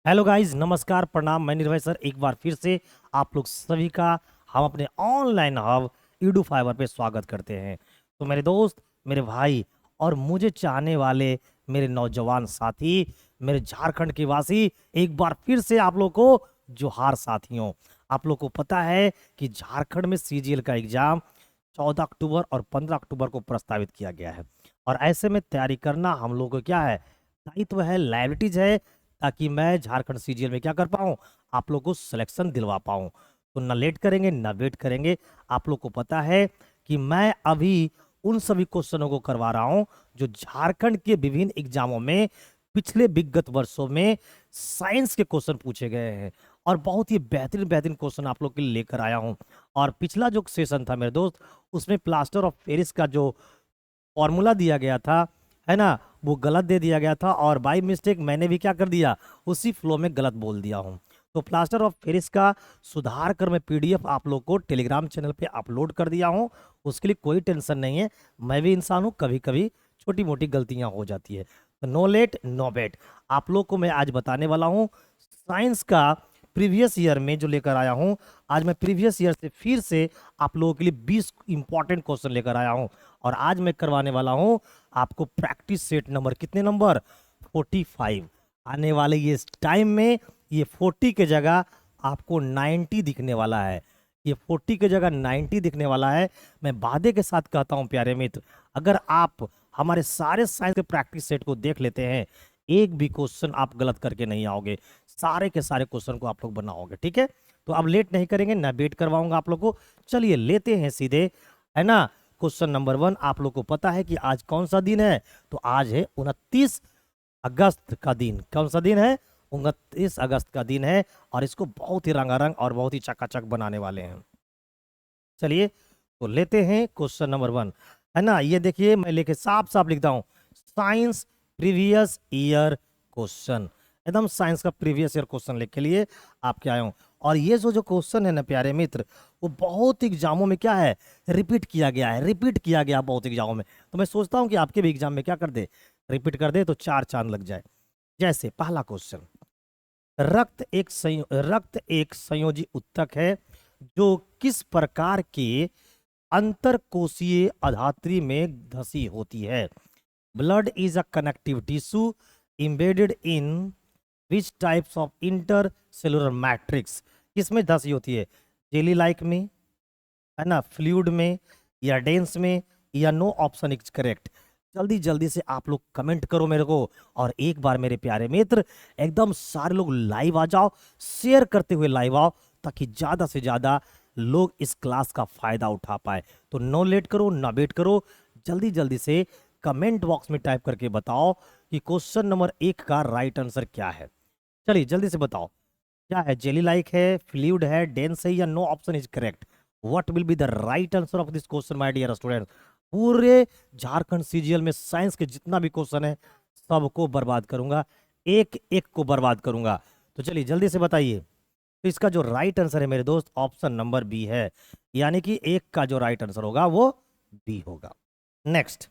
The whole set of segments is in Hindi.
हेलो गाइस, नमस्कार, प्रणाम। मैं निर्भय सर एक बार फिर से आप लोग सभी का हम अपने ऑनलाइन हब ईडू फाइबर पे स्वागत करते हैं। तो मेरे दोस्त, मेरे भाई और मुझे चाहने वाले मेरे नौजवान साथी, मेरे झारखंड के वासी, एक बार फिर से आप लोग को जोहार साथियों। आप लोग को पता है कि झारखंड में सीजीएल का एग्जाम 14 अक्टूबर और 15 अक्टूबर को प्रस्तावित किया गया है। और ऐसे में तैयारी करना हम लोग को क्या है, दायित्व है, लाइबिलिटीज है, ताकि मैं झारखंड सीजीएल में क्या कर पाऊं, आप लोग को सिलेक्शन दिलवा पाऊं। तो ना लेट करेंगे ना वेट करेंगे। आप लोग को पता है कि मैं अभी उन सभी क्वेश्चनों को करवा रहा हूं जो झारखंड के विभिन्न एग्जामों में पिछले विगत वर्षों में साइंस के क्वेश्चन पूछे गए हैं। और बहुत ही बेहतरीन बेहतरीन क्वेश्चन आप लोग के लिए लेकर आया हूं। और पिछला जो सेशन था मेरे दोस्त, उसमें प्लास्टर ऑफ पेरिस का जो फॉर्मूला दिया गया था, है ना, वो गलत दे दिया गया था। और बाई मिस्टेक मैंने भी क्या कर दिया, उसी फ्लो में गलत बोल दिया हूँ। तो प्लास्टर ऑफ पेरिस का सुधार कर मैं पीडीएफ आप लोग को टेलीग्राम चैनल पे अपलोड कर दिया हूँ। उसके लिए कोई टेंशन नहीं है, मैं भी इंसान हूँ, कभी कभी छोटी मोटी गलतियां हो जाती है। तो नो लेट नो बेट, आप लोग को मैं आज बताने वाला हूँ साइंस का प्रीवियस ईयर में जो लेकर आया हूँ। आज मैं प्रीवियस ईयर से फिर से आप लोगों के लिए 20 इंपॉर्टेंट क्वेश्चन लेकर आया हूँ। और आज मैं करवाने वाला हूँ आपको प्रैक्टिस सेट नंबर, कितने नंबर, 45। आने वाले ये टाइम में ये 40 के जगह आपको 90 दिखने वाला है। ये 40 के जगह 90 दिखने वाला है। मैं वादे के साथ कहता हूं प्यारे मित्र, अगर आप हमारे सारे साइंस के प्रैक्टिस सेट को देख लेते हैं, एक भी क्वेश्चन आप गलत करके नहीं आओगे। सारे के सारे क्वेश्चन को आप लोग बनाओगे, ठीक है। तो अब लेट नहीं करेंगे, ना वेट करवाऊंगा आप लोग को। चलिए लेते हैं सीधे, है ना। क्वेश्चन नंबर 1, आप लोग को पता है कि आज कौन सा दिन है। तो आज है 29 अगस्त का दिन। कौन सा दिन है, 29 अगस्त का दिन है। और इसको बहुत ही रंगारंग और बहुत ही चकाचक बनाने वाले हैं। चलिए तो लेते हैं क्वेश्चन नंबर 1, है ना। ये देखिए, मैं लेके साफ साफ लिखता हूं, साइंस प्रीवियस ईयर क्वेश्चन। एकदम साइंस का प्रीवियस ईयर क्वेश्चन लिख के लिए आपके आए हूं। और ये जो जो क्वेश्चन है ना प्यारे मित्र, वो बहुत एग्जामों में क्या है, रिपीट किया गया है, रिपीट किया गया बहुत एग्जामों में। तो मैं सोचता हूं कि आपके भी एग्जाम में क्या कर दे, रिपीट कर दे, तो चार चांद लग जाए। जैसे पहला क्वेश्चन, रक्त एक संयोजी उत्तक है जो किस प्रकार के अंतरकोशीय अधात्री में धसी होती है। Blood is a connective tissue embedded in which types of intercellular matrix. किसमें धसी होती है, जेली लाइक में, है ना, फ्लूइड में, या डेंस में, या नो ऑप्शन इज करेक्ट। जल्दी जल्दी से आप लोग कमेंट करो मेरे को। और एक बार मेरे प्यारे मित्र, एकदम सारे लोग लाइव आ जाओ, शेयर करते हुए लाइव आओ, ताकि ज्यादा से ज्यादा लोग इस क्लास का फायदा उठा पाए। तो नो लेट करो ना वेट करो, जल्दी जल्दी से कमेंट बॉक्स में टाइप करके बताओ कि क्वेश्चन नंबर 1 का राइट आंसर क्या है। चलिए जल्दी से बताओ, क्या है, जेली लाइक है, फ्लूइड है, डेंस है, या no option is correct. What will be the right answer of this question my dear student. पूरे झारखंड सीजीएल में साइंस के जितना भी क्वेश्चन है, सबको बर्बाद करूंगा, एक एक को बर्बाद करूंगा। तो चलिए जल्दी से बताइए। तो इसका जो राइट आंसर है मेरे दोस्त, ऑप्शन नंबर बी है। यानी कि एक का जो राइट आंसर होगा वो बी होगा। नेक्स्ट,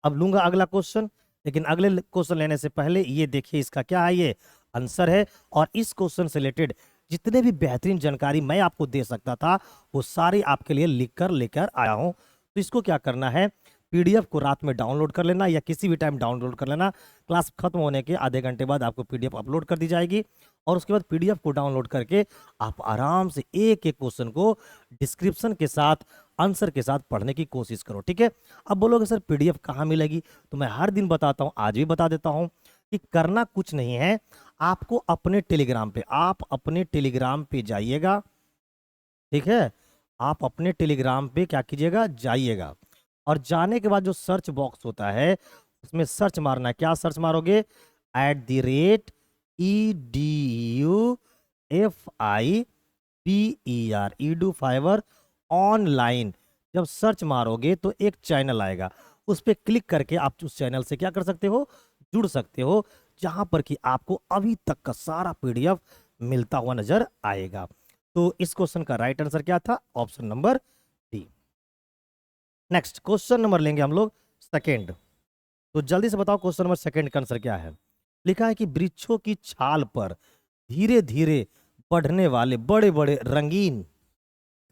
अब लूंगा अगला क्वेश्चन, लेकिन अगले क्वेश्चन लेने से पहले ये देखिए इसका क्या है, ये आंसर है। और इस क्वेश्चन से रिलेटेड जितने भी बेहतरीन जानकारी मैं आपको दे सकता था, वो सारी आपके लिए लिख कर लेकर आया हूं। तो इसको क्या करना है, पीडीएफ को रात में डाउनलोड कर लेना, या किसी भी टाइम डाउनलोड कर लेना। क्लास खत्म होने के आधे घंटे बाद आपको पीडीएफ अपलोड कर दी जाएगी। और उसके बाद पीडीएफ को डाउनलोड करके आप आराम से एक एक क्वेश्चन को डिस्क्रिप्शन के साथ, आंसर के साथ पढ़ने की कोशिश करो, ठीक है। अब बोलोगे सर पीडीएफ कहाँ मिलेगी, तो मैं हर दिन बताता हूँ, आज भी बता देता हूँ कि करना कुछ नहीं है। आपको अपने टेलीग्राम पे, आप अपने टेलीग्राम पे जाइएगा, ठीक है। आप अपने टेलीग्राम पे क्या कीजिएगा, जाइएगा। और जाने के बाद जो सर्च बॉक्स होता है, उसमें सर्च मारना है। क्या सर्च मारोगे, @EDUFIPER, ईडू फाइवर ऑनलाइन। जब सर्च मारोगे तो एक चैनल आएगा, उस पर क्लिक करके आप उस चैनल से क्या कर सकते हो, जुड़ सकते हो, जहां पर कि आपको अभी तक का सारा पीडीएफ मिलता हुआ नजर आएगा। तो इस क्वेश्चन का राइट आंसर क्या था, option number D. Next question number लेंगे हम लोग सेकेंड। तो जल्दी से बताओ क्वेश्चन नंबर सेकेंड का आंसर क्या है। लिखा है कि वृक्षों की छाल पर धीरे धीरे बढ़ने वाले बड़े बड़े रंगीन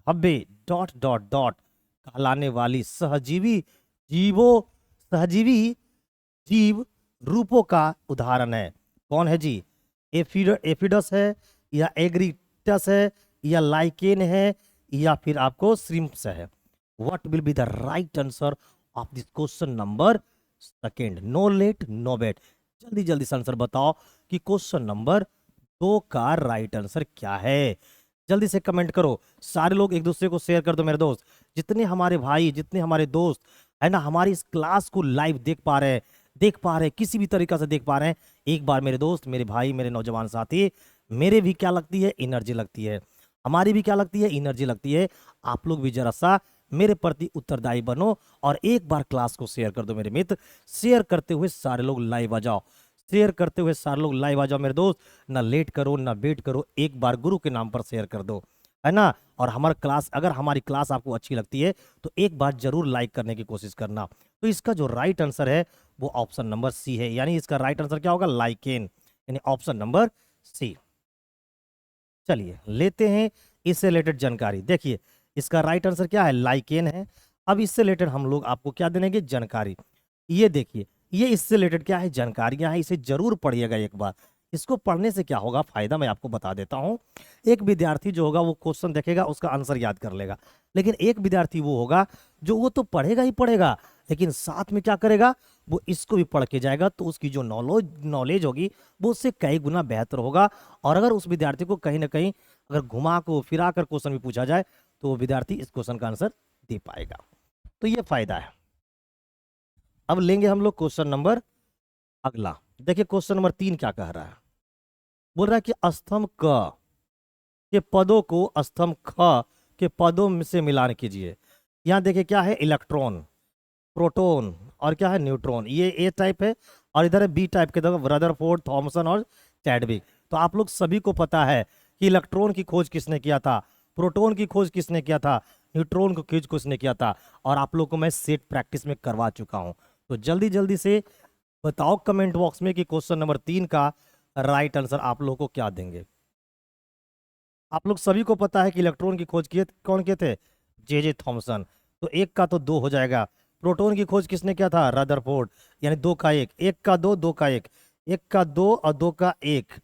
धब्बे डॉट डॉट डॉट कहलाने वाली सहजीवी जीवों सहजीवी जीव रूपों का उदाहरण है। कौन है जी? एफिडस है, या एग्रीटस है, या लाइकेन है, या फिर आपको श्रिम्प्स है। What will be the right answer of this question number second? No late no bet, जल्दी जल्दी से आंसर बताओ कि क्वेश्चन नंबर 2 का राइट आंसर क्या है। जल्दी से कमेंट करो, सारे लोग एक दूसरे को शेयर कर दो मेरे दोस्त। जितने हमारे भाई, जितने हमारे दोस्त है ना हमारी इस क्लास को लाइव देख पा रहे हैं किसी भी तरीका से देख पा रहे हैं, एक बार मेरे दोस्त, मेरे भाई, मेरे नौजवान साथी, मेरे भी क्या लगती है, एनर्जी लगती है, हमारी भी क्या लगती है, एनर्जी लगती है। आप लोग भी जरा सा मेरे प्रति उत्तरदायी बनो और एक बार क्लास को शेयर कर दो मेरे मित्र। शेयर करते हुए सारे लोग लाइव आ जाओ, शेयर करते हुए सारे लोग लाइव आ जाओ मेरे दोस्त। ना लेट करो ना वेट करो, एक बार गुरु के नाम पर शेयर कर दो, है ना। और अगर हमारी क्लास आपको अच्छी लगती है तो एक बार जरूर लाइक करने की कोशिश करना। तो इसका जो राइट आंसर है वो ऑप्शन नंबर सी है, यानी इसका राइट आंसर क्या होगा? लाइकेन, यानी ऑप्शन नंबर सी। चलिए लेते हैं इससे रिलेटेड जानकारी। देखिए इसका राइट आंसर क्या है? लाइकेन है। अब इससे रिलेटेड हम लोग आपको क्या देंगे? जानकारी। ये देखिए, ये इससे रिलेटेड क्या है? जानकारियां हैं, इसे जरूर पढ़िएगा एक बार। इसको पढ़ने से क्या होगा फायदा, मैं आपको बता देता हूं। एक विद्यार्थी जो होगा वो क्वेश्चन देखेगा, उसका आंसर याद कर लेगा। लेकिन एक विद्यार्थी वो होगा जो वो तो पढ़ेगा ही पढ़ेगा, लेकिन साथ में क्या करेगा? वो इसको भी पढ़ के जाएगा, तो उसकी जो नॉलेज होगी वो उससे कई गुना बेहतर होगा। और अगर उस विद्यार्थी को कहीं ना कहीं अगर घुमा को फिरा कर क्वेश्चन भी पूछा जाए तो वो विद्यार्थी इस क्वेश्चन का आंसर दे पाएगा। तो ये फायदा है। अब लेंगे हम लोग क्वेश्चन नंबर अगला। देखिए क्वेश्चन नंबर 3 क्या कह रहा है? बोल रहा है कि स्तंभ क के पदों को स्तंभ ख के पदों में से मिलान कीजिए। यहाँ देखिए क्या है? इलेक्ट्रॉन, प्रोटॉन और क्या है? न्यूट्रॉन। ये ए टाइप है और इधर है बी टाइप के, देखो रदरफोर्ड, थॉमसन और चैडविक। तो आप लोग सभी को पता है कि इलेक्ट्रॉन की खोज किसने किया था, प्रोटॉन की खोज किसने किया था, न्यूट्रॉन की खोज किसने किया था। और आप लोग को मैं सेट प्रैक्टिस में करवा चुका हूं। तो जल्दी जल्दी से बताओ कमेंट बॉक्स में कि क्वेश्चन नंबर 3 का राइट आंसर आप लोग को क्या देंगे। आप लोग सभी को पता है कि इलेक्ट्रॉन की खोज किए कौन किए थे? J Thomson. तो एक का तो 2 हो जाएगा। प्रोटॉन की खोज किसने किया था? रदरफोर्ड, यानी 2 का 1, 1 का 2, 2 का 1, 1 का 2 और 2 का 1।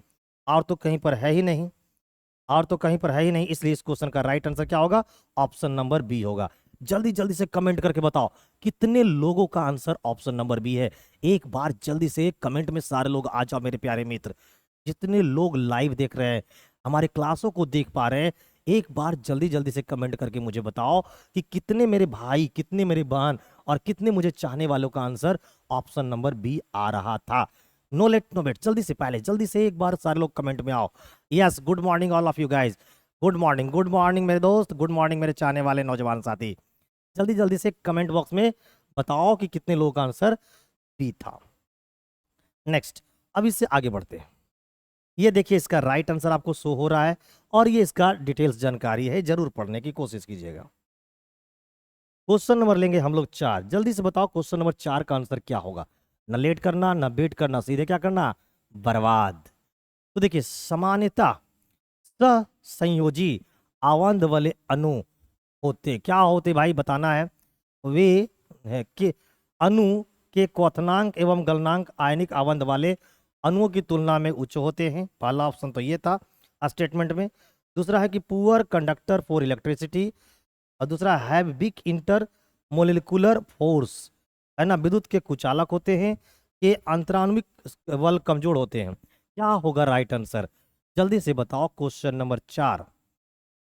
और तो कहीं पर है ही नहीं, और तो कहीं पर है ही नहीं, इसलिए इस क्वेश्चन का राइट आंसर क्या होगा? ऑप्शन नंबर बी होगा। जल्दी जल्दी से कमेंट करके बताओ कितने लोगों का आंसर ऑप्शन नंबर बी है। एक बार जल्दी से कमेंट में सारे लोग आ जाओ मेरे प्यारे मित्र। जितने लोग लाइव देख रहे हैं, हमारे क्लासों को देख पा रहे हैं, एक बार जल्दी जल्दी से कमेंट करके मुझे बताओ कि कितने मेरे भाई, कितने मेरे बहन और कितने मुझे चाहने वालों का आंसर ऑप्शन नंबर बी आ रहा था। नो लेट नो वेट, जल्दी से पहले जल्दी से एक बार सारे लोग कमेंट में आओ। Yes, good morning all of you guys. Good morning मेरे दोस्त, गुड मॉर्निंग मेरे चाहने वाले नौजवान साथी। जल्दी जल्दी से कमेंट बॉक्स में बताओ कि कितने लोगों का आंसर बी था। नेक्स्ट, अब इससे आगे बढ़ते हैं। ये देखिए इसका राइट आंसर आपको शो हो रहा है और ये इसका डिटेल्स जानकारी है, जरूर पढ़ने की कोशिश कीजिएगा। क्वेश्चन नंबर लेंगे हम लोग 4। जल्दी से बताओ क्वेश्चन नंबर 4 का आंसर क्या होगा। ना लेट करना ना वेट करना, सीधे क्या करना? बर्बाद। तो देखिए सामान्यता संयोजी आबंध वाले अणु होते क्या होते भाई? बताना है। वे है कि अणु के क्वथनांक एवं गलनांक आयनिक आबंध वाले अणुओं की तुलना में उच्च होते हैं। पहला ऑप्शन तो ये था स्टेटमेंट में। दूसरा है कि पुअर कंडक्टर फॉर इलेक्ट्रिसिटी, और दूसरा have big inter molecular force, है ना, विद्युत के कुचालक होते हैं। ये अंतराणुविक बल कमजोर होते हैं। क्या होगा राइट आंसर? जल्दी से बताओ क्वेश्चन नंबर 4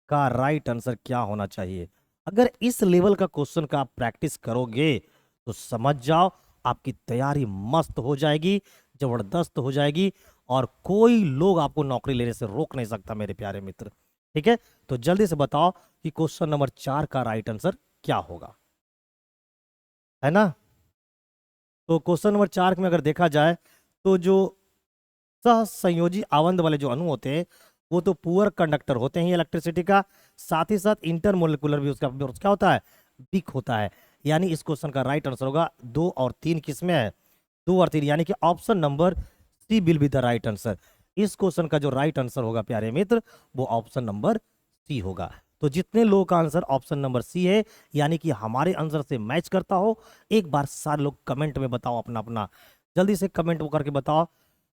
का राइट आंसर क्या होना चाहिए। अगर इस लेवल का क्वेश्चन का आप प्रैक्टिस करोगे तो समझ जाओ आपकी तैयारी मस्त हो जाएगी, जबरदस्त हो जाएगी, और कोई लोग आपको नौकरी लेने से रोक नहीं सकता मेरे प्यारे मित्र। ठीक है, तो जल्दी से बताओ कि क्वेश्चन नंबर 4 का राइट आंसर क्या होगा, है ना। तो क्वेश्चन नंबर 4 में अगर देखा जाए तो जो सहसंयोजी आबंध वाले जो अणु होते हैं वो तो पुअर कंडक्टर होते हैं इलेक्ट्रिसिटी का, साथ ही साथ इंटरमोलिकुलर भी उसका क्या होता है? वीक होता है। यानी इस क्वेश्चन का राइट आंसर होगा 2 और 3। किसमें है? 2 और 3, यानी कि option number C will be the right answer. इस क्वेश्चन का जो राइट आंसर होगा प्यारे मित्र, वो ऑप्शन नंबर सी होगा। तो जितने लोगों का आंसर ऑप्शन नंबर सी है, यानी कि हमारे आंसर से मैच करता हो, एक बार सारे लोग कमेंट में बताओ अपना अपना, जल्दी से कमेंट करके बताओ,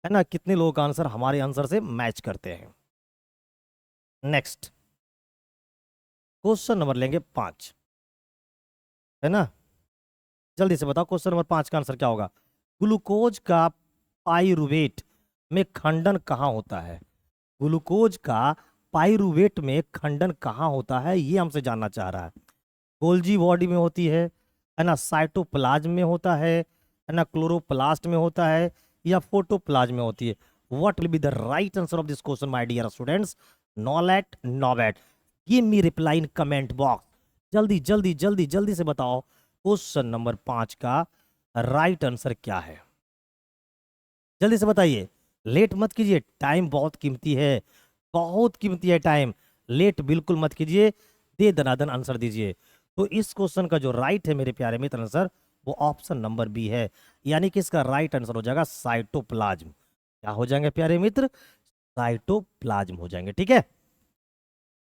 है ना, कितने लोगों का आंसर हमारे आंसर से मैच करते हैं। नेक्स्ट क्वेश्चन नंबर लेंगे 5, है ना, जल्दी से बताओ क्वेश्चन नंबर 5 का आंसर क्या होगा। ग्लूकोज का पाइरुवेट में खंडन कहाँ होता है। ग्लूकोज का पाइरुवेट में खंडन कहाँ होता है, ये हमसे जानना चाह रहा है। गोल्जी बॉडी में होती है ना, साइटोप्लाज्म में होता है ना, क्लोरोप्लास्ट में होता है, या फोटोप्लाज्म में होती है। What will be the right answer of this question my dear students. No late no bet, give me reply in comment box. जल्दी जल्दी जल्दी जल्दी से बताओ क्वेश्चन नंबर 5 का राइट आंसर क्या है, जल्दी से बताइए। लेट मत कीजिए, टाइम बहुत कीमती है, बहुत कीमती है टाइम, लेट बिल्कुल मत कीजिए, दे दनादन आंसर दीजिए। तो इस क्वेश्चन का जो राइट है मेरे प्यारे मित्र आंसर, वो ऑप्शन नंबर बी है, यानी कि इसका राइट आंसर हो जाएगा साइटोप्लाज्म। क्या हो जाएंगे प्यारे मित्र, साइटोप्लाज्म हो जाएंगे, ठीक है।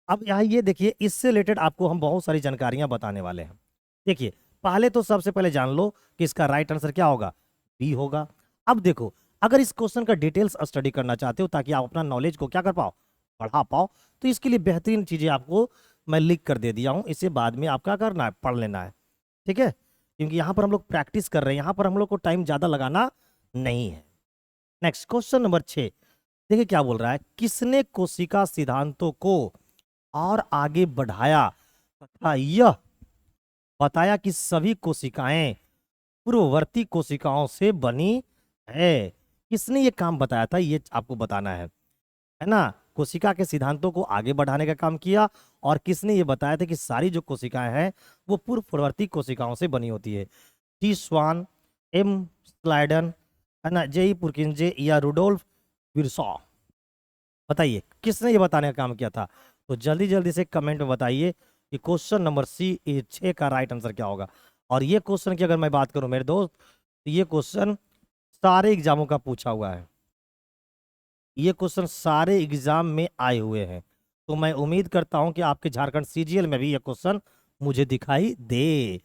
अब यहाँ ये देखिए, इससे रिलेटेड आपको हम बहुत सारी जानकारियां बताने वाले हैं। देखिए, पहले तो सबसे पहले जान लो कि इसका राइट आंसर क्या होगा, बी होगा। अब देखो, अगर इस क्वेश्चन का डिटेल्स स्टडी करना चाहते हो ताकि आप अपना नॉलेज को क्या कर पाओ, बढ़ा पाओ, तो इसके लिए बेहतरीन चीजें आपको मैं लिख कर दे दिया हूं, इसे बाद में आप क्या करना है, पढ़ लेना है, ठीक है। क्योंकि यहाँ पर हम लोग प्रैक्टिस कर रहे हैं, यहाँ पर हम लोग को टाइम ज्यादा लगाना नहीं है। नेक्स्ट क्वेश्चन नंबर 6, देखिए क्या बोल रहा है। किसने कोशिका सिद्धांतों को और आगे बढ़ाया तथा यह बताया कि सभी कोशिकाएं पूर्ववर्ती कोशिकाओं से बनी है। किसने ये काम बताया था, ये आपको बताना है ना। कोशिका के सिद्धांतों को आगे बढ़ाने का काम किया, और किसने ये बताया था कि सारी जो कोशिकाएं हैं वो पूर्ववर्ती कोशिकाओं से बनी होती है। टी स्वान, एम स्लाइडन, है ना, जे पुरकिंजे, या रुडोल्फ विरसॉ। बताइए किसने ये बताने का काम किया था। तो जल्दी जल्दी से कमेंट में बताइए कि क्वेश्चन नंबर सी 6 का राइट आंसर क्या होगा। और ये क्वेश्चन की अगर मैं बात करूं मेरे दोस्त, तो ये क्वेश्चन सारे एग्जामों का पूछा हुआ है, ये क्वेश्चन सारे एग्जाम में आए हुए हैं। तो मैं उम्मीद करता हूं कि आपके झारखंड सीजीएल में भी ये क्वेश्चन मुझे दिखाई दे।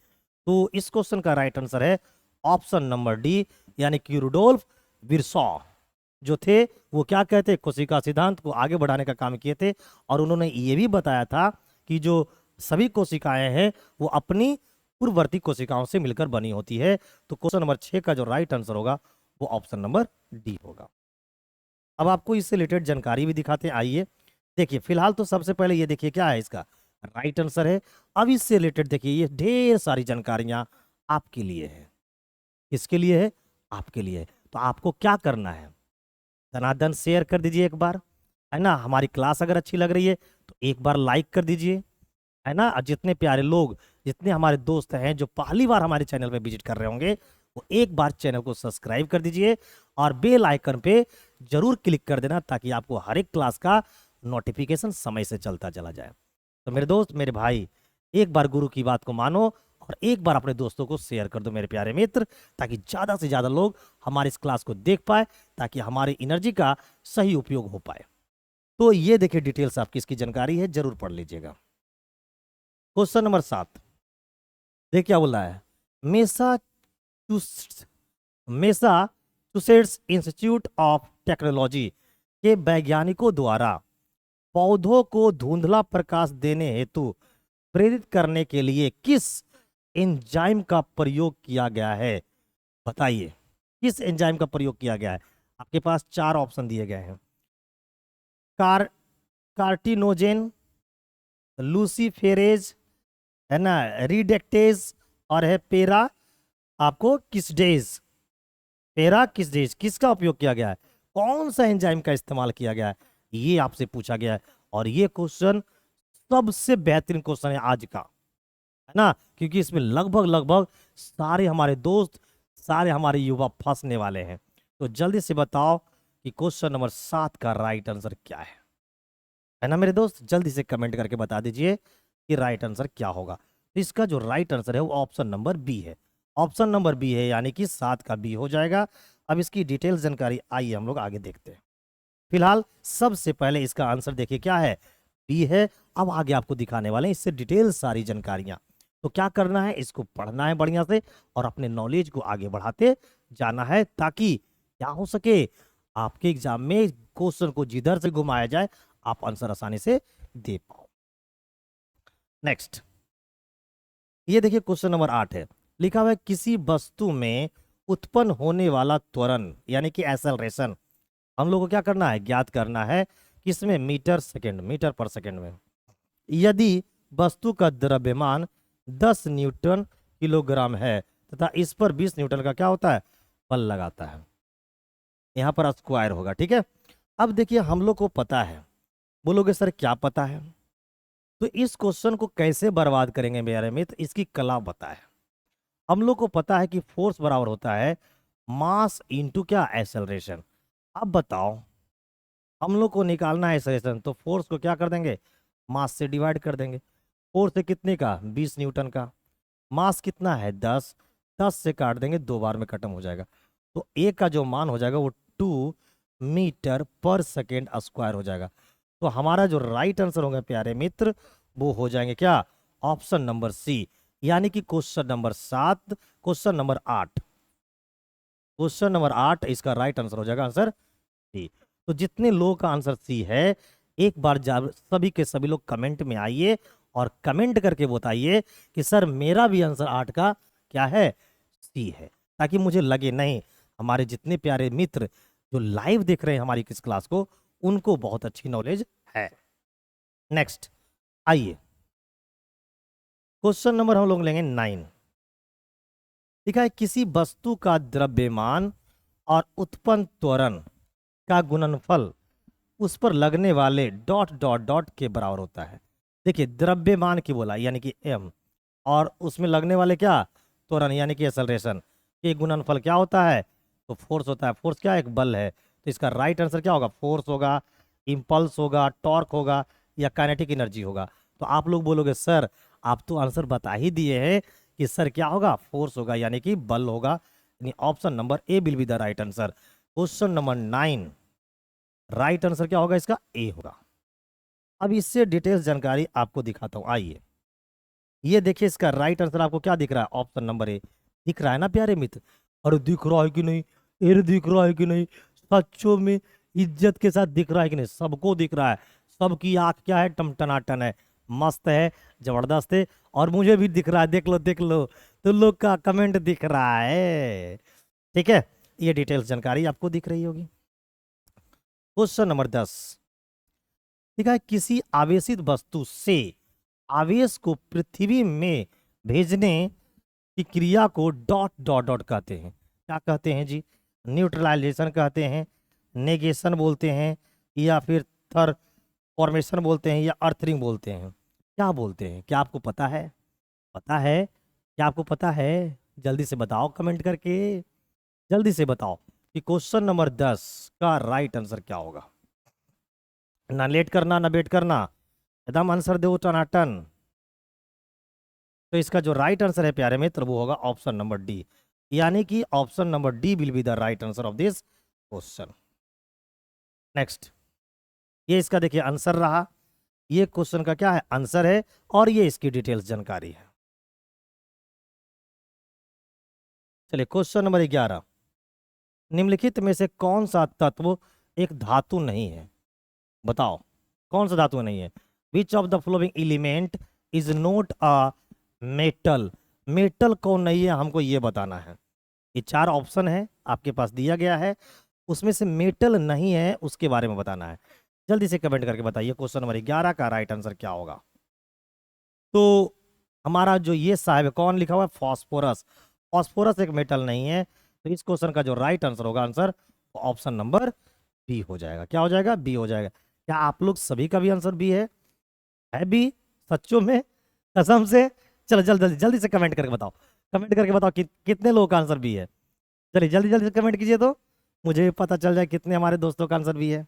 तो इस क्वेश्चन का राइट आंसर है ऑप्शन नंबर डी, यानी कि रुडोल्फ विरसॉ जो थे वो क्या कहते, कोशिका सिद्धांत को आगे बढ़ाने का काम किए थे। और उन्होंने ये भी बताया था कि जो सभी कोशिकाएं हैं वो अपनी पूर्ववर्ती कोशिकाओं से मिलकर बनी होती है। तो क्वेश्चन नंबर 6 का जो राइट आंसर होगा वो ऑप्शन नंबर डी होगा। अब आपको इससे रिलेटेड जानकारी भी दिखाते हैं, आइए देखिए। फिलहाल तो सबसे पहले ये देखिए क्या है, इसका राइट आंसर है। अब इससे रिलेटेड देखिए, ये ढेर सारी जानकारियां आपके लिए है। किसके लिए है, आपके लिए है। तो आपको क्या करना है, धनाधन शेयर कर दीजिए एक बार, है ना। हमारी क्लास अगर अच्छी लग रही है तो एक बार लाइक कर दीजिए, है ना। और जितने प्यारे लोग, जितने हमारे दोस्त हैं जो पहली बार हमारे चैनल पे विजिट कर रहे होंगे, वो एक बार चैनल को सब्सक्राइब कर दीजिए और बेल आइकन पे जरूर क्लिक कर देना, ताकि आपको हर एक क्लास का नोटिफिकेशन समय से चलता चला जाए। तो मेरे दोस्त, मेरे भाई, एक बार गुरु की बात को मानो और एक बार अपने दोस्तों को शेयर कर दो मेरे प्यारे मित्र, ताकि ज़्यादा से ज़्यादा लोग हमारी इस क्लास को देख पाए, ताकि हमारी एनर्जी का सही उपयोग हो पाए। तो ये देखिए डिटेल्स आपकी इसकी जानकारी है, जरूर पढ़ लीजिएगा। क्वेश्चन नंबर 7, देखिए क्या बोल रहा है। मैसाचुसेट्स इंस्टीट्यूट ऑफ टेक्नोलॉजी के वैज्ञानिकों द्वारा पौधों को धुंधला प्रकाश देने हेतु प्रेरित करने के लिए किस एंजाइम का प्रयोग किया गया है। बताइए किस एंजाइम का प्रयोग किया गया है। आपके पास 4 ऑप्शन दिए गए हैं। कार कार्टिनोजेन, लूसीफेरेज, है ना, रिडेक्टेज, और है पेरा आपको किसडेज। पेरा किसडेज किसका उपयोग किया गया है, कौन सा एंजाइम का इस्तेमाल किया गया है, ये आपसे पूछा गया है। और ये क्वेश्चन सबसे बेहतरीन क्वेश्चन है आज का, है ना, क्योंकि इसमें लगभग लगभग सारे हमारे दोस्त, सारे हमारे युवा फंसने वाले हैं। तो जल्दी से बताओ कि क्वेश्चन नंबर 7 का राइट आंसर क्या है ना मेरे दोस्त, जल्दी से कमेंट करके बता दीजिए कि राइट आंसर क्या होगा। तो इसका जो राइट आंसर है वो ऑप्शन नंबर बी है। ऑप्शन नंबर बी है, यानी कि 7 का बी हो जाएगा। अब इसकी डिटेल्स जानकारी आइए हम लोग आगे देखते हैं। फिलहाल सबसे पहले इसका आंसर देखिए क्या है, बी है। अब आगे आपको दिखाने वाले हैं इससे डिटेल सारी जानकारियां। तो क्या करना है, इसको पढ़ना है बढ़िया से और अपने नॉलेज को आगे बढ़ाते जाना है, ताकि क्या हो सके, आपके एग्जाम में क्वेश्चन को जिधर से घुमाया जाए आप आंसर आसानी से दे पाओ। नेक्स्ट, ये देखिए क्वेश्चन नंबर 8 है। लिखा हुआ है किसी वस्तु में उत्पन्न होने वाला त्वरण यानी कि एक्सेलरेशन हम लोग को क्या करना है, ज्ञात करना है। किसमें, मीटर सेकंड, मीटर पर सेकंड में। यदि वस्तु का द्रव्यमान 10 न्यूटन किलोग्राम है तथा इस पर 20 न्यूटन का क्या होता है, बल लगाता है, यहां पर स्क्वायर होगा, ठीक है। अब देखिए हम लोग को पता है, बोलोगे सर क्या पता है, तो इस क्वेश्चन को कैसे बर्बाद करेंगे मेरे मित्र, इसकी कला पता है। हम लोग को पता है कि फोर्स बराबर होता है मास इंटू क्या, एक्सेलरेशन। अब बताओ, हम लोग को निकालना है एक्सेलरेशन, तो फोर्स को क्या कर देंगे, मास से डिवाइड कर देंगे। फोर्स है कितने का, 20 न्यूटन का। मास कितना है, 10। 10 से काट देंगे, 2 बार में खत्म हो जाएगा। तो ए का जो मान हो जाएगा वो 2 मीटर पर सेकेंड स्क्वायर हो जाएगा। तो हमारा जो राइट आंसर होगा प्यारे मित्र, वो हो जाएंगे क्या, ऑप्शन नंबर सी, यानी कि question number 7, question number 8, question number 8 इसका राइट आंसर हो जाएगा, आंसर सी। तो जितने लोगों का आंसर सी है, एक बार सभी के सभी लोग कमेंट में आइए और कमेंट करके बताइए कि सर मेरा भी आंसर 8 का क्या है, सी है, ताकि मुझे लगे नहीं हमारे जितने प्यारे मित्र जो लाइव देख रहे हैं हमारी किस क्लास को, उनको बहुत अच्छी नॉलेज है। नेक्स्ट आइए, क्वेश्चन नंबर हम लोग लेंगे 9। लिखा है किसी वस्तु का द्रव्यमान और उत्पन्न त्वरण का गुणनफल उस पर लगने वाले डॉट डॉट डॉट के बराबर होता है। देखिए द्रव्यमान की बोला यानी कि एम, और उसमें लगने वाले क्या, त्वरण यानी कि एक्सेलरेशन, के गुणनफल क्या होता है, तो फोर्स होता है। फोर्स क्या है, एक बल है। तो इसका राइट आंसर क्या होगा, फोर्स होगा, इम्पल्स होगा, टॉर्क होगा या काइनेटिक एनर्जी होगा। तो आप लोग बोलोगे सर आप तो आंसर बता ही दिए हैं कि सर क्या होगा, फोर्स होगा यानी कि बल होगा, यानी option number A will be the right answer. Question number 9 right answer क्या होगा इसका, ए होगा। अब इससे डिटेल्स जानकारी आपको दिखाता हूं, आइए। ये देखिए इसका राइट आंसर आपको क्या दिख रहा है, ऑप्शन नंबर ए दिख रहा है ना प्यारे मित्र। अरे दिख रहा है कि नहीं, अरे दिख रहा है कि नहीं, सच्चों में इज्जत के साथ दिख रहा है कि नहीं, सबको दिख रहा है। सबकी आंख क्या है, टमटनाटन है, मस्त है, जबरदस्त है। और मुझे भी दिख रहा है, देख लो देख लो, तो लोग का कमेंट दिख रहा है, ठीक है। ये डिटेल्स जानकारी आपको दिख रही होगी। क्वेश्चन नंबर 10, ठीक है, किसी आवेशित वस्तु से आवेश को पृथ्वी में भेजने की क्रिया को डॉट डॉट डॉट कहते हैं। क्या कहते हैं जी, न्यूट्रलाइजेशन कहते हैं, नेगेशन बोलते हैं, या फिर थर फॉर्मेशन बोलते हैं, या अर्थरिंग बोलते हैं, क्या बोलते हैं, क्या आपको पता है, पता है, क्या आपको पता है, जल्दी से बताओ कमेंट करके, जल्दी से बताओ कि क्वेश्चन नंबर 10 का राइट आंसर क्या होगा। ना लेट करना ना वेट करना, एकदम आंसर दो टनाटन। तो इसका जो राइट आंसर है प्यारे मित्र वो होगा ऑप्शन नंबर डी, यानी कि option number D will be the right answer of this question. Next, ये इसका देखिए आंसर रहा, ये क्वेश्चन का क्या है, आंसर है, और ये इसकी डिटेल्स जानकारी है। चलिए क्वेश्चन नंबर 11, निम्नलिखित में से कौन सा तत्व एक धातु नहीं है, बताओ कौन सा धातु नहीं है। विच of the following element is not a metal, metal कौन नहीं है हमको ये बताना है। ये 4 ऑप्शन है आपके पास दिया गया है, उसमें से मेटल नहीं है उसके बारे में बताना है। जल्दी से कमेंट करके बताइए क्वेश्चन नंबर 11 का राइट आंसर क्या होगा। तो हमारा जो ये साहब है कौन लिखा हुआ है, फॉस्फोरस। फॉस्फोरस एक मेटल नहीं है, तो इस क्वेश्चन का जो राइट आंसर होगा, आंसर ऑप्शन नंबर बी हो जाएगा। क्या हो जाएगा, बी हो जाएगा। क्या आप लोग सभी का भी आंसर बी है बी, सच्चों में, कसम से। चलो जल्दी जल्दी जल्दी से कमेंट करके बताओ, कमेंट करके बताओ कितने लोगों का आंसर बी है। चलिए जल्दी जल्दी से कमेंट कीजिए तो मुझे भी पता चल जाए कितने हमारे दोस्तों का आंसर बी है।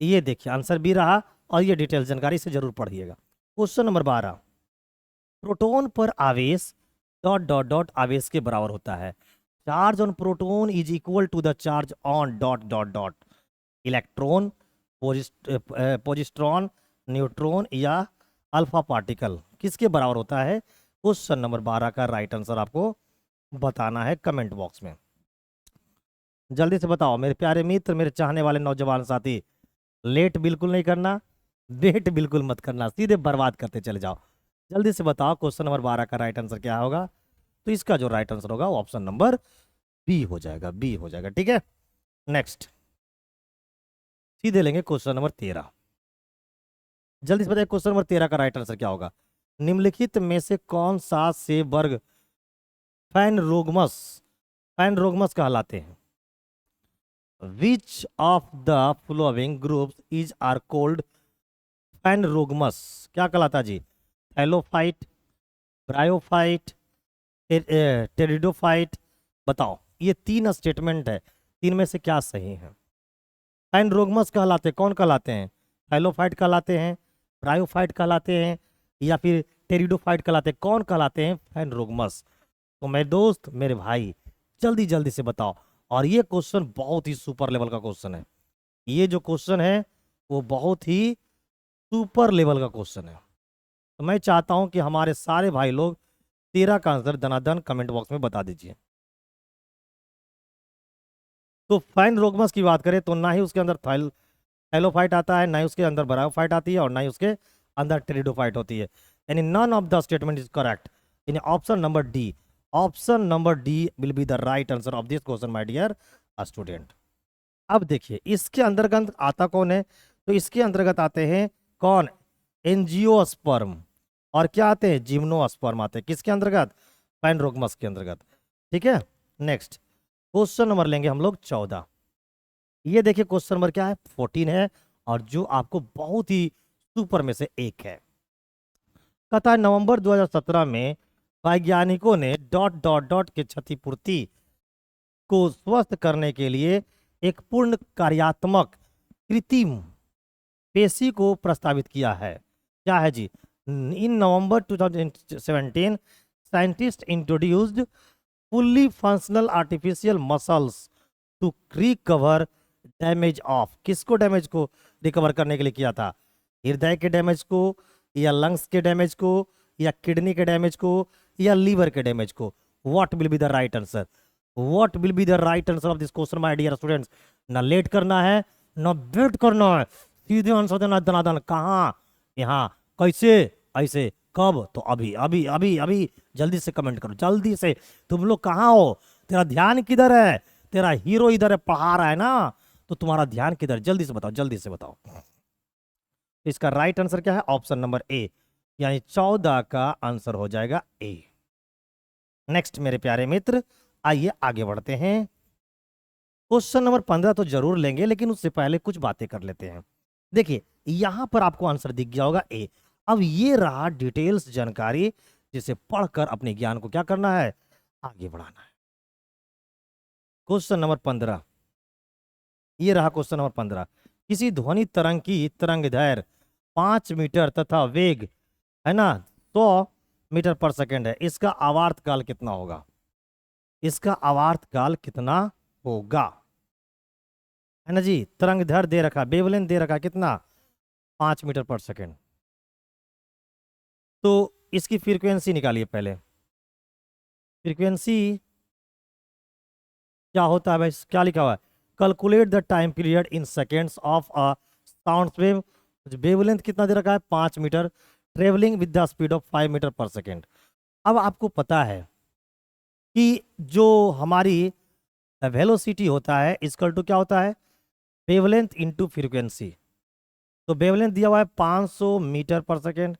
ये देखिए आंसर बी रहा, और ये डिटेल जानकारी से जरूर पढ़िएगा। क्वेश्चन नंबर 12, प्रोटॉन पर आवेश डॉट डॉट डॉट आवेश के बराबर होता है। Charge on proton is equal to the charge on dot dot dot electron, positron, neutron या अल्फा पार्टिकल किसके बराबर होता है? क्वेश्चन नंबर 12 का राइट आंसर आपको बताना है कमेंट बॉक्स में। जल्दी से बताओ मेरे प्यारे मित्र, मेरे चाहने वाले नौजवान साथी। लेट बिल्कुल नहीं करना, वेट बिल्कुल मत करना, सीधे बर्बाद करते चले जाओ। जल्दी से बताओ क्वेश्चन नंबर 12 का राइट आंसर क्या होगा? तो इसका जो राइट आंसर होगा वो ऑप्शन नंबर बी हो जाएगा, बी हो जाएगा। ठीक है, नेक्स्ट सीधे लेंगे क्वेश्चन नंबर 13। जल्दी से बताइए क्वेश्चन नंबर 13 का राइट आंसर क्या होगा? निम्नलिखित में से कौन सा से वर्ग फैनरोगमस कहलाते हैं? Which of the following groups is are called phanerogams? क्या कहलाता है जी? Thallophyte, bryophyte, pteridophyte. बताओ, ये तीन स्टेटमेंट है, तीन में से क्या सही है? फैनरोगमस कहलाते कौन कहलाते हैं? थैलोफाइट कहलाते हैं, ब्रायोफाइट कहलाते हैं, या फिर टेरिडोफाइट कहलाते हैं? कौन कहलाते हैं फैनरोगमस? तो मेरे दोस्त, मेरे भाई, जल्दी जल्दी से बताओ। और ये क्वेश्चन बहुत ही सुपर लेवल का क्वेश्चन है। ये जो क्वेश्चन है वो बहुत ही सुपर लेवल का क्वेश्चन है। तो मैं चाहता हूं कि हमारे सारे भाई लोग 13 का आंसर धनाधन कमेंट बॉक्स में बता दीजिए। तो फैनरोगमस की बात करें तो ना ही उसके अंदर थैलोफाइट आता है, ना ही उसके अंदर ब्रायोफाइट आती है, और ना ही उसके अंदर टेरिडोफाइट होती है। यानी none of the statement is correct. यानी option number D, option number D will be the right answer of this question my dear student. अब देखिए इसके अंतर्गत आता कौन है? तो इसके अंतर्गत आते हैं कौन? एंजियोस्पर्म। और क्या आते हैं? जिम्नोस्पर्म आते हैं। किसके अंतर्गत? फैनरोगमस के अंतर्गत। ठीक है, नेक्स्ट क्वेश्चन नंबर लेंगे हम लोग 14। ये देखिए क्वेश्चन नंबर क्या है? 14 है, और जो आपको बहुत ही सुपर में से एक है। कहता है नवंबर 2017 में वैज्ञानिकों ने डॉट डॉट डॉट के क्षतिपूर्ति को स्वस्थ करने के लिए एक पूर्ण कार्यात्मक कृत्रिम पेशी को प्रस्तावित किया है। क्या है जी? In November 2017 scientist introduced fully functional artificial muscles to recover damage of. किसको डैमेज को रिकवर करने के लिए किया था? हृदय के डैमेज को, या लंग्स के डैमेज को, या किडनी के डैमेज को, या लीवर के डैमेज को? What will be the right answer? What will be the right answer of this question my dear students? ना लेट करना है, ना वेट करना है, सीधे आंसर देना दनादन। कहाँ? यहाँ। कैसे? ऐसे। कब? तो अभी अभी अभी अभी। जल्दी से कमेंट करो, जल्दी से। तुम लोग कहाँ हो? तेरा ध्यान किधर है? तेरा हीरो इधर है, पढ़ा रहा है ना, तो तुम्हारा ध्यान किधर? जल्दी से बताओ, जल्दी से बताओ। इसका राइट आंसर क्या है? ऑप्शन नंबर ए, यानी 14 का आंसर हो जाएगा ए। नेक्स्ट मेरे प्यारे मित्र, आइए आगे बढ़ते हैं। क्वेश्चन नंबर 15 तो जरूर लेंगे, लेकिन उससे पहले कुछ बातें कर लेते हैं। देखिए यहां पर आपको आंसर दिख गया होगा ए। अब ये रहा डिटेल्स जानकारी, जिसे पढ़कर अपने ज्ञान को क्या करना है? आगे बढ़ाना है। क्वेश्चन नंबर 15, ये रहा क्वेश्चन नंबर 15। किसी ध्वनि तरंग की तरंगदैर्घ्य 5 मीटर तथा वेग है ना 100 मीटर पर सेकेंड है, इसका आवर्त काल कितना होगा? इसका आवर्त काल कितना होगा? है ना जी, तरंगदैर्घ्य दे रखा, वेवलेंथ दे रखा, कितना? 5 मीटर पर सेकेंड। तो इसकी फ्रीक्वेंसी निकालिए पहले। फ्रीक्वेंसी क्या होता है भाई? क्या लिखा हुआ है? Calculate the time period in seconds of a sound wave. Wavelength कितना दे रखा है? 5 metre. Travelling with the speed of 5 metre per second. अब आपको पता है कि जो हमारी वेलोसिटी होता है इसकल टू क्या होता है? Wavelength into frequency. तो वेवलेंथ दिया हुआ है 500 मीटर पर सेकेंड,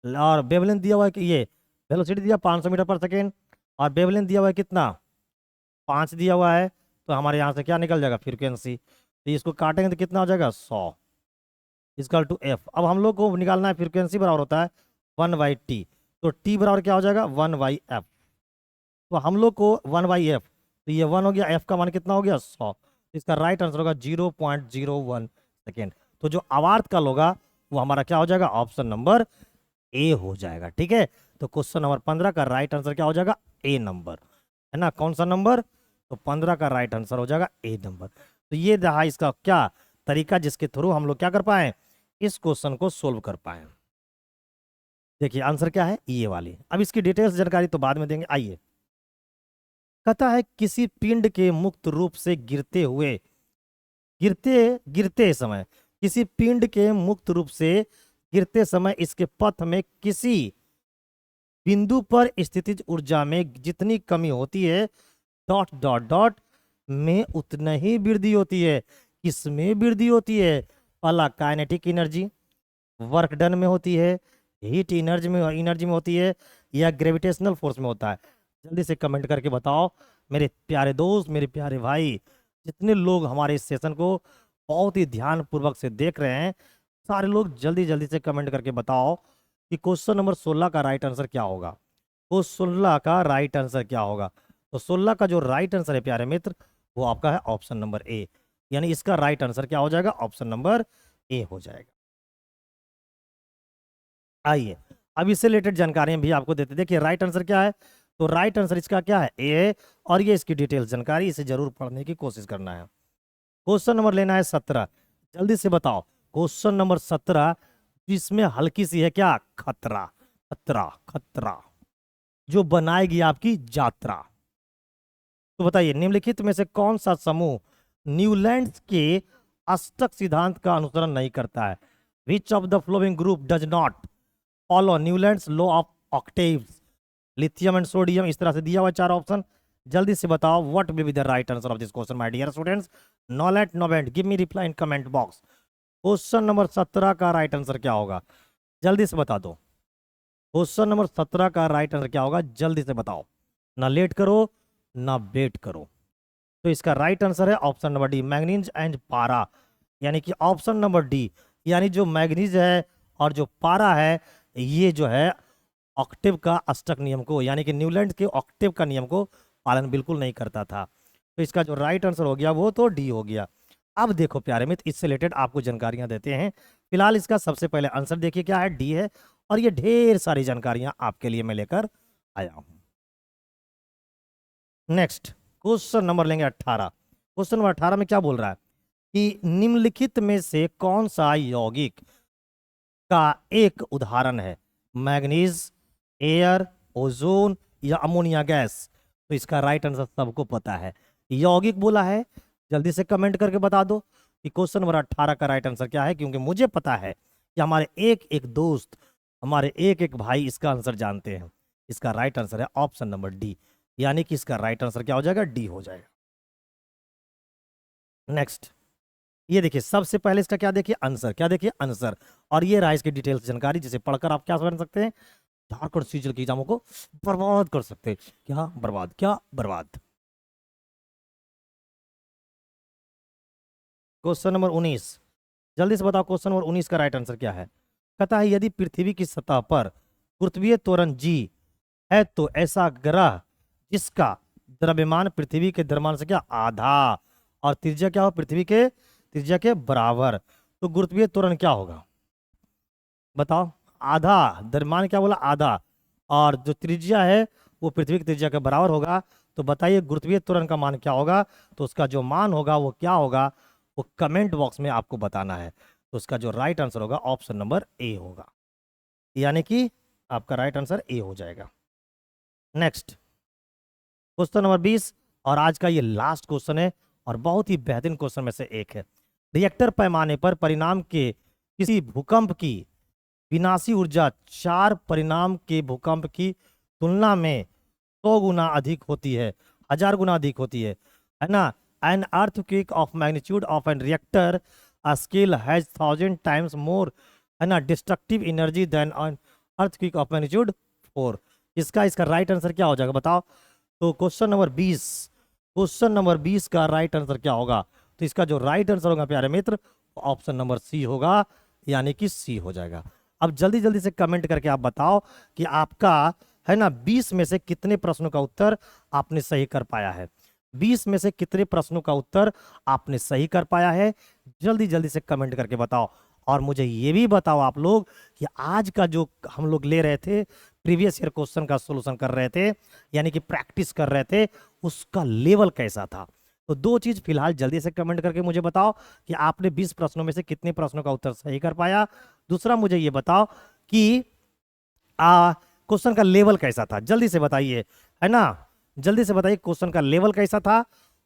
और वेवलेंथ दिया हुआ है कि ये वेलोसिटी दिया 500 मीटर पर सेकेंड, और वेवलेंथ दिया हुआ है कितना? 5 दिया हुआ है। तो हमारे यहाँ से क्या निकल जाएगा? फ्रीक्वेंसी। तो इसको काटेंगे तो कितना हो जाएगा? 100 इजकल टू एफ। अब हम लोग को निकालना है फ्रीक्वेंसी बराबर होता है 1/t। तो टी बराबर क्या हो जाएगा? 1/f। तो हम लोग को 1/f, तो ये 1 हो गया, f का मान कितना हो गया? 100। इसका राइट आंसर होगा 0.01 सेकेंड। तो जो आवर्त काल होगा वो हमारा क्या हो जाएगा? ऑप्शन नंबर ए हो जाएगा। ठीक है, तो क्वेश्चन नंबर 15 का राइट आंसर क्या हो जाएगा? ए नंबर, है ना। कौन सा नंबर? तो 15 का राइट आंसर हो जाएगा ए नंबर। तो ये रहा इसका क्या तरीका, जिसके थ्रू हम लोग क्या कर पाए, इस क्वेश्चन को सोल्व कर पाए। देखिए आंसर क्या है, ये वाली। अब इसकी डिटेल्स जानकारी तो बाद में देंगे। आइए, कहता है किसी पिंड के मुक्त रूप से गिरते गिरते समय, किसी पिंड के मुक्त रूप से गिरते समय इसके पथ में किसी बिंदु पर स्थितिज ऊर्जा में जितनी कमी होती है डॉट डॉट डॉट में उतना ही वृद्धि होती है। किसमें वृद्धि होती है? पहला काइनेटिक एनर्जी, वर्क डन में होती है, हीट एनर्जी में होती है, या ग्रेविटेशनल फोर्स में होता है। जल्दी से कमेंट करके बताओ मेरे प्यारे दोस्त, मेरे प्यारे भाई, जितने लोग हमारे इस सेशन को बहुत ही ध्यान पूर्वक से देख रहे हैं, सारे लोग जल्दी जल्दी से कमेंट करके बताओ कि क्वेश्चन नंबर 16 का राइट आंसर क्या होगा। तो 16 का राइट आंसर क्या होगा? तो 16 का जो राइट आंसर है प्यारे मित्र, वो आपका है ऑप्शन नंबर ए। यानी इसका राइट आंसर क्या हो जाएगा? ऑप्शन नंबर ए हो जाएगा। आइए, अब इससे रिलेटेड जानकारियां भी आपको देते। देखिए राइट आंसर क्या है, तो राइट आंसर इसका क्या है? ए है। और ये इसकी डिटेल्स जानकारी, इसे जरूर पढ़ने की कोशिश करना है। क्वेश्चन नंबर लेना है 17। जल्दी से बताओ क्वेश्चन नंबर 17, जिसमें हल्की सी है क्या? खतरा, खतरा, खतरा, जो बनाएगी आपकी यात्रा। तो बताइए निम्नलिखित में से कौन सा समूह न्यूलैंड्स के अष्टक सिद्धांत का अनुसरण नहीं करता है? विच of the flowing group does not follow Newlands law of octaves? Lithium and sodium, इस तरह से दिया हुआ चार ऑप्शन। जल्दी से बताओ what will be the right answer of this question my dear students. No late no bet give me reply in comment box. Question number 17 का राइट आंसर क्या होगा? जल्दी से बता दो। क्वेश्चन नंबर 17 का राइट आंसर क्या होगा? जल्दी से बताओ, ना लेट करो ना वेट करो। तो इसका राइट आंसर है option number D, manganese and पारा। यानी कि ऑप्शन नंबर डी, यानी जो मैग्नीज है और जो पारा है, ये जो है ऑक्टेव का अष्टक नियम को, यानी कि न्यूलैंड के ऑक्टेव का नियम को पालन बिल्कुल नहीं करता था। तो इसका जो राइट आंसर हो गया वो तो डी हो गया। अब देखो प्यारे मित्र, इससे रिलेटेड आपको जानकारियां देते हैं। फिलहाल इसका सबसे पहले आंसर देखिए क्या है, डी है। और ये ढेर सारी जानकारियां आपके लिए मैं लेकर आया हूं। नेक्स्ट क्वेश्चन नंबर लेंगे 18। क्वेश्चन नंबर 18 में क्या बोल रहा है कि निम्नलिखित में से कौन सा यौगिक का एक उदाहरण है? मैग्नीज, एयर, ओजोन या अमोनिया गैस? तो इसका राइट आंसर सबको पता है, यौगिक बोला है। जल्दी से कमेंट करके बता दो कि क्वेश्चन नंबर 18 का राइट आंसर क्या है, क्योंकि मुझे पता है कि हमारे एक एक दोस्त, हमारे एक एक भाई इसका आंसर जानते हैं। इसका राइट आंसर है ऑप्शन नंबर डी, यानी कि इसका राइट आंसर क्या हो जाएगा? डी हो जाएगा। नेक्स्ट, ये देखिए सबसे पहले इसका क्या देखिए आंसर, क्या देखिए आंसर। और ये रहा इसकी डिटेल्स जानकारी, जिसे पढ़कर आप क्या समझ सकते हैं, झारखंड सीजल की एग्जामों को बर्बाद कर सकते हैं। क्या बर्बाद? क्या बर्बाद। क्वेश्चन नंबर 19, जल्दी से बताओ क्वेश्चन नंबर 19 का राइट आंसर क्या है। कहता है यदि पृथ्वी की सतह पर गुरुत्वीय त्वरण जी है तो ऐसा ग्रह जिसका द्रव्यमान पृथ्वी के द्रव्यमान से क्या आधा और त्रिज्या क्या हो पृथ्वी के त्रिज्या के बराबर, तो गुरुत्वीय त्वरण क्या होगा? बताओ। आधा, द्रव्यमान क्या बोला? आधा। और जो त्रिज्या है वो पृथ्वी की त्रिज्या के बराबर होगा। तो बताइए गुरुत्वीय त्वरण का मान क्या होगा? तो उसका जो मान होगा वो क्या होगा, वो कमेंट बॉक्स में आपको बताना है। तो उसका जो राइट आंसर होगा ऑप्शन नंबर ए होगा, यानी कि आपका राइट आंसर ए हो जाएगा। नेक्स्ट क्वेश्चन नंबर 20, और आज का ये लास्ट क्वेश्चन है और बहुत ही बेहतरीन क्वेश्चन में से एक है। रिएक्टर पैमाने पर परिणाम के किसी भूकंप की विनाशी ऊर्जा 4 परिणाम के भूकंप की तुलना में 100 गुना अधिक होती है, 1000 गुना अधिक होती है ना। An earthquake of magnitude of an Richter scale has 1000 times more, है ना, destructive energy than an earthquake of magnitude 4। इसका राइट आंसर क्या हो जाएगा बताओ। तो क्वेश्चन नंबर 20, क्वेश्चन नंबर 20 का राइट आंसर क्या होगा? तो इसका जो राइट आंसर होगा प्यारे मित्र, ऑप्शन नंबर सी होगा, यानी कि सी हो जाएगा। अब जल्दी जल्दी से कमेंट करके आप बताओ कि आपका, है ना, 20 में से कितने प्रश्नों का उत्तर आपने सही कर पाया है। 20 में से कितने प्रश्नों का उत्तर आपने सही कर पाया है, जल्दी जल्दी से कमेंट करके बताओ। और मुझे ये भी बताओ आप लोग कि आज का जो हम लोग ले रहे थे प्रीवियस ईयर क्वेश्चन का सॉल्यूशन कर रहे थे, यानी कि प्रैक्टिस कर रहे थे, उसका लेवल कैसा था। तो दो चीज फिलहाल जल्दी से कमेंट करके मुझे बताओ कि आपने 20 प्रश्नों में से कितने प्रश्नों का उत्तर सही कर पाया। दूसरा मुझे ये बताओ कि क्वेश्चन का लेवल कैसा था, जल्दी से बताइए, है ना, जल्दी से बताइए क्वेश्चन का लेवल कैसा था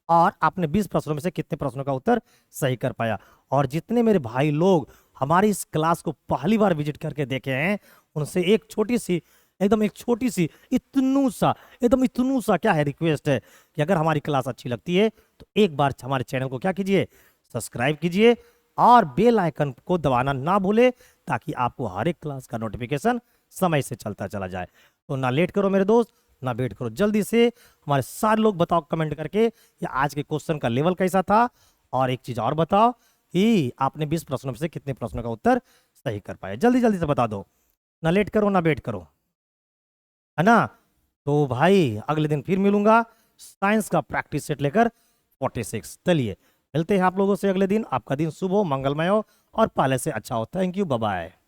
और आपने 20 प्रश्नों में से कितने प्रश्नों का उत्तर सही कर पाया। और जितने मेरे भाई लोग हमारी इस क्लास को पहली बार विजिट करके देखे हैं, उनसे एक छोटी सी, एकदम एक छोटी सी, एकदम इतनू सा क्या है रिक्वेस्ट है कि अगर हमारी क्लास अच्छी लगती है तो एक बार हमारे चैनल को क्या कीजिए, सब्सक्राइब कीजिए और बेल आइकन को दबाना ना भूले, ताकि आपको हर एक क्लास का नोटिफिकेशन समय से चलता चला जाए। तो ना लेट करो मेरे दोस्त, ना वेट करो, जल्दी से हमारे सारे लोग बताओ कमेंट करके कि आज के क्वेश्चन का लेवल कैसा था। और एक चीज और बताओ कि आपने 20 प्रश्नों में से कितने प्रश्नों का उत्तर सही कर पाए, जल्दी जल्दी से बता दो, ना लेट करो ना वेट करो, है ना। तो भाई अगले दिन फिर मिलूंगा साइंस का प्रैक्टिस सेट लेकर 46। चलिए मिलते हैं आप लोगों से अगले दिन। आपका दिन शुभ हो, मंगलमय हो और पहले से अच्छा हो। Thank you, bye bye.